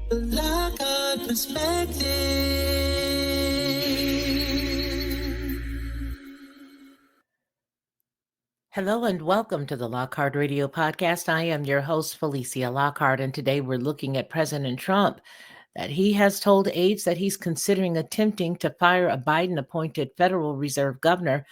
The Lockhart Perspective. Hello and welcome to the Lockhart Radio Podcast. I am your host, Felicia Lockhart, and today we're looking at President Trump, that he has told aides that he's considering attempting to fire a Biden-appointed Federal Reserve governor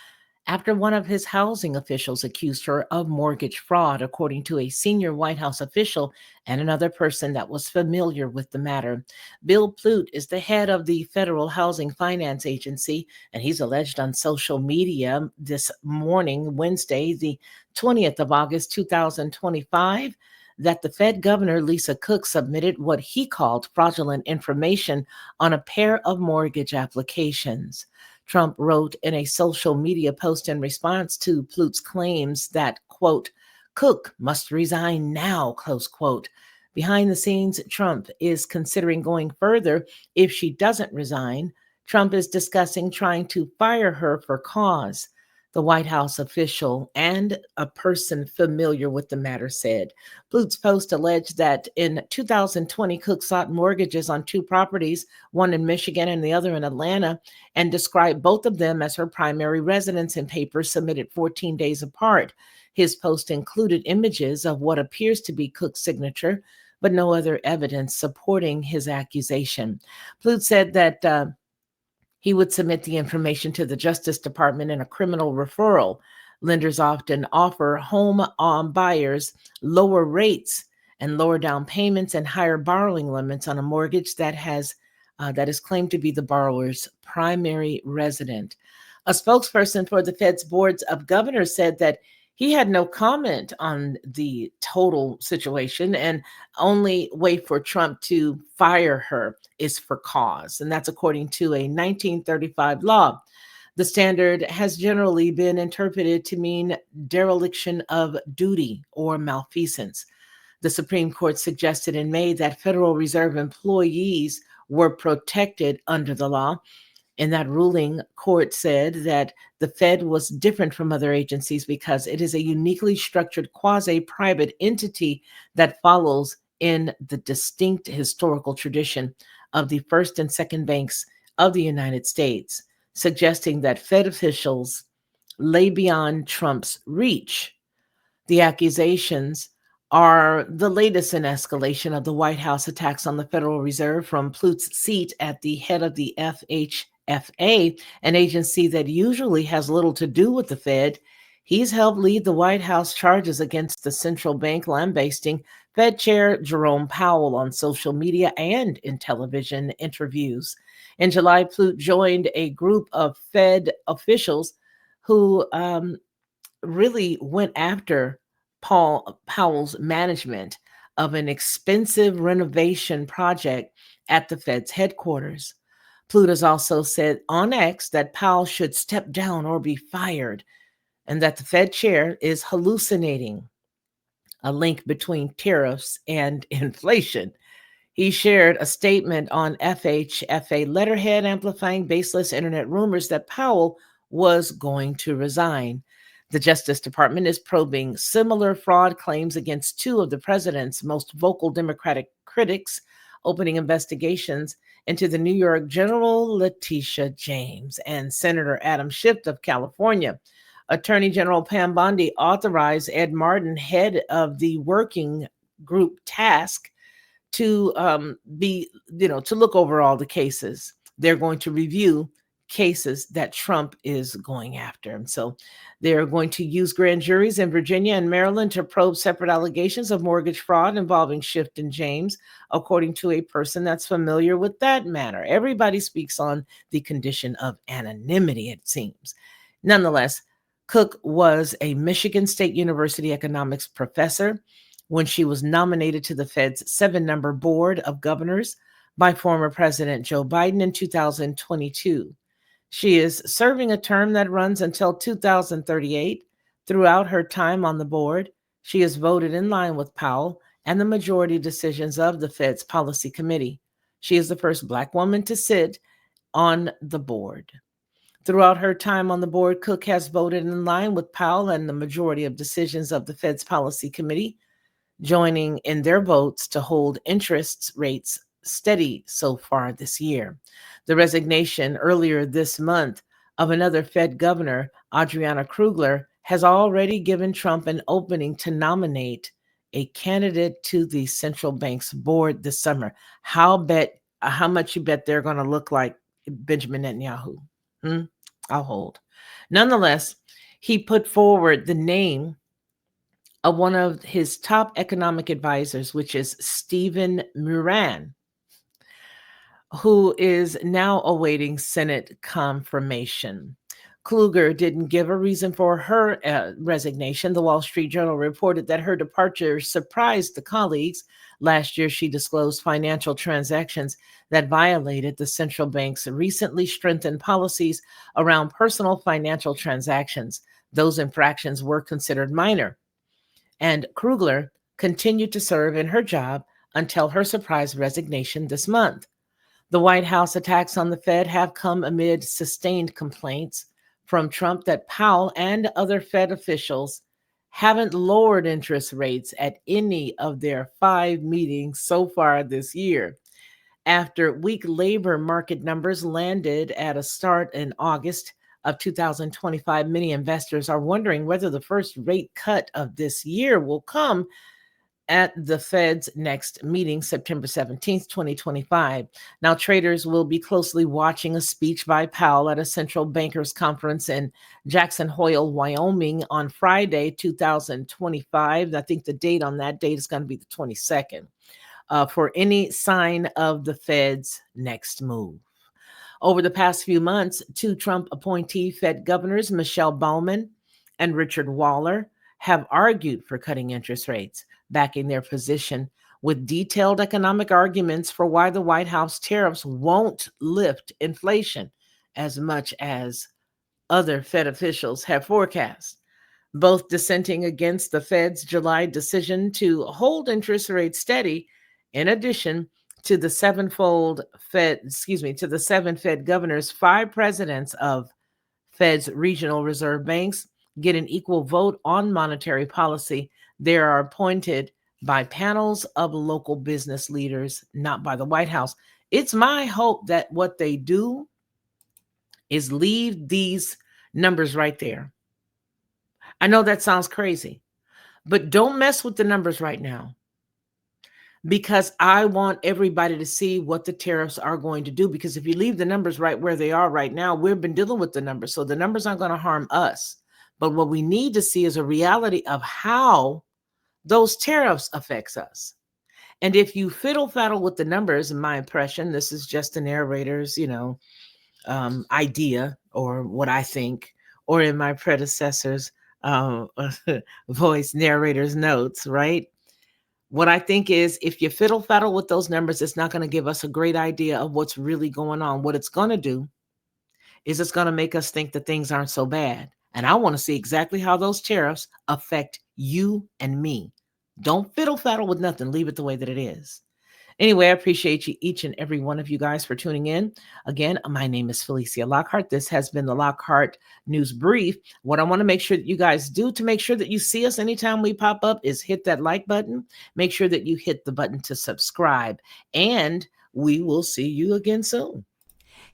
after one of his housing officials accused her of mortgage fraud, according to a senior White House official and another person that was familiar with the matter. Bill Plute is the head of the Federal Housing Finance Agency, and he's alleged on social media this morning, Wednesday, the 20th of August, 2025, that the Fed Governor Lisa Cook submitted what he called fraudulent information on a pair of mortgage applications. Trump wrote in a social media post in response to Plute's claims that, quote, Cook must resign now, close quote. Behind the scenes, Trump is considering going further if she doesn't resign. Trump is discussing trying to fire her for cause, the White House official and a person familiar with the matter said. Plute's post alleged that in 2020, Cook sought mortgages on two properties, one in Michigan and the other in Atlanta, and described both of them as her primary residence in papers submitted 14 days apart. His post included images of what appears to be Cook's signature, but no other evidence supporting his accusation. Plute said that he would submit the information to the Justice Department in a criminal referral. Lenders often offer home buyers lower rates and lower down payments and higher borrowing limits on a mortgage that is claimed to be the borrower's primary resident. A spokesperson for the Fed's boards of governors said that he had no comment on the total situation, and only way for Trump to fire her is for cause. And that's according to a 1935 law. The standard has generally been interpreted to mean dereliction of duty or malfeasance. The Supreme Court suggested in May that Federal Reserve employees were protected under the law. In that ruling, court said that the Fed was different from other agencies because it is a uniquely structured quasi-private entity that follows in the distinct historical tradition of the first and second banks of the United States, suggesting that Fed officials lay beyond Trump's reach. The accusations are the latest in escalation of the White House attacks on the Federal Reserve from Plute's seat at the head of the FHFA, an agency that usually has little to do with the Fed. He's helped lead the White House charges against the central bank, lambasting Fed Chair Jerome Powell on social media and in television interviews. In July, Plute joined a group of Fed officials who really went after Powell's management of an expensive renovation project at the Fed's headquarters. Plute has also said on X that Powell should step down or be fired, and that the Fed chair is hallucinating a link between tariffs and inflation. He shared a statement on FHFA letterhead amplifying baseless internet rumors that Powell was going to resign. The Justice Department is probing similar fraud claims against two of the president's most vocal Democratic critics, opening investigations into the New York General Letitia James and Senator Adam Schiff of California. Attorney General Pam Bondi authorized Ed Martin, head of the working group task, to to look over all the cases. They're going to review cases that Trump is going after. And so they're going to use grand juries in Virginia and Maryland to probe separate allegations of mortgage fraud involving Schiff and James, according to a person that's familiar with that matter. Everybody speaks on the condition of anonymity, it seems. Nonetheless, Cook was a Michigan State University economics professor when she was nominated to the Fed's 7-member board of governors by former President Joe Biden in 2022. She is serving a term that runs until 2038. Throughout her time on the board, she has voted in line with Powell and the majority decisions of the Fed's policy committee. She is the first Black woman to sit on the board. Throughout her time on the board, Cook has voted in line with Powell and the majority of decisions of the Fed's policy committee, joining in their votes to hold interest rates steady so far this year. The resignation earlier this month of another Fed governor, Adriana Krugler, has already given Trump an opening to nominate a candidate to the central bank's board this summer. How much you bet they're going to look like Benjamin Netanyahu? I'll hold. Nonetheless, he put forward the name of one of his top economic advisors, which is Stephen Moran, who is now awaiting Senate confirmation. Kluger didn't give a reason for her resignation. The Wall Street Journal reported that her departure surprised the colleagues. Last year, she disclosed financial transactions that violated the central bank's recently strengthened policies around personal financial transactions. Those infractions were considered minor, and Krugler continued to serve in her job until her surprise resignation this month. The White House attacks on the Fed have come amid sustained complaints from Trump that Powell and other Fed officials haven't lowered interest rates at any of their 5 meetings so far this year. After weak labor market numbers landed at a start in August of 2025, many investors are wondering whether the first rate cut of this year will come at the Fed's next meeting, September 17th, 2025. Now, traders will be closely watching a speech by Powell at a central bankers conference in Jackson Hole, Wyoming on Friday, 2025. I think the date on that date is going to be the 22nd, for any sign of the Fed's next move. Over the past few months, 2 Trump appointee Fed governors, Michelle Bowman and Richard Waller, have argued for cutting interest rates, backing their position with detailed economic arguments for why the White House tariffs won't lift inflation as much as other Fed officials have forecast. Both dissenting against the Fed's July decision to hold interest rates steady, in addition to the 7 Fed governors, 5 presidents of Fed's regional reserve banks get an equal vote on monetary policy. They are appointed by panels of local business leaders, not by the White House. It's my hope that what they do is leave these numbers right there. I know that sounds crazy, but don't mess with the numbers right now, because I want everybody to see what the tariffs are going to do. Because if you leave the numbers right where they are right now, we've been dealing with the numbers, so the numbers aren't going to harm us. But what we need to see is a reality of how those tariffs affects us. And if you fiddle-faddle with the numbers, in my impression, this is just the narrator's, idea, or what I think, or in my predecessor's voice, narrator's notes, right? What I think is, if you fiddle-faddle with those numbers, it's not going to give us a great idea of what's really going on. What it's going to do is it's going to make us think that things aren't so bad. And I want to see exactly how those tariffs affect you and me. Don't fiddle-faddle with nothing. Leave it the way that it is. Anyway, I appreciate you, each and every one of you guys, for tuning in. Again, my name is Felicia Lockhart. This has been the Lockhart News Brief. What I want to make sure that you guys do to make sure that you see us anytime we pop up is hit that like button. Make sure that you hit the button to subscribe, and we will see you again soon.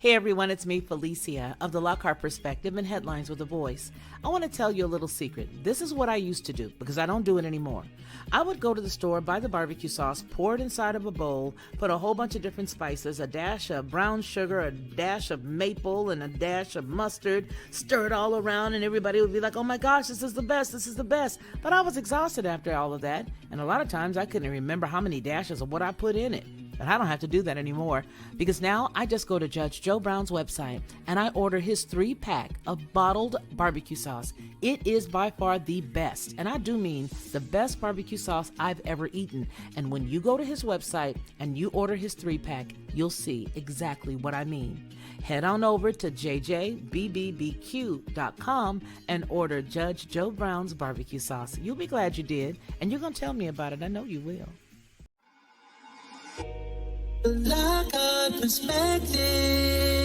Hey everyone, it's me, Felicia, of the Lockhart Perspective and Headlines with a Voice. I want to tell you a little secret. This is what I used to do, because I don't do it anymore. I would go to the store, buy the barbecue sauce, pour it inside of a bowl, put a whole bunch of different spices, a dash of brown sugar, a dash of maple, and a dash of mustard, stir it all around, and everybody would be like, oh my gosh, this is the best, this is the best. But I was exhausted after all of that, and a lot of times I couldn't remember how many dashes of what I put in it. But I don't have to do that anymore, because now I just go to Judge Joe Brown's website and I order his 3-pack of bottled barbecue sauce. It is by far the best, and I do mean the best barbecue sauce I've ever eaten. And when you go to his website and you order his 3-pack, you'll see exactly what I mean. Head on over to jjbbbbq.com and order Judge Joe Brown's barbecue sauce. You'll be glad you did, and you're going to tell me about it. I know you will. Lockhart Perspective.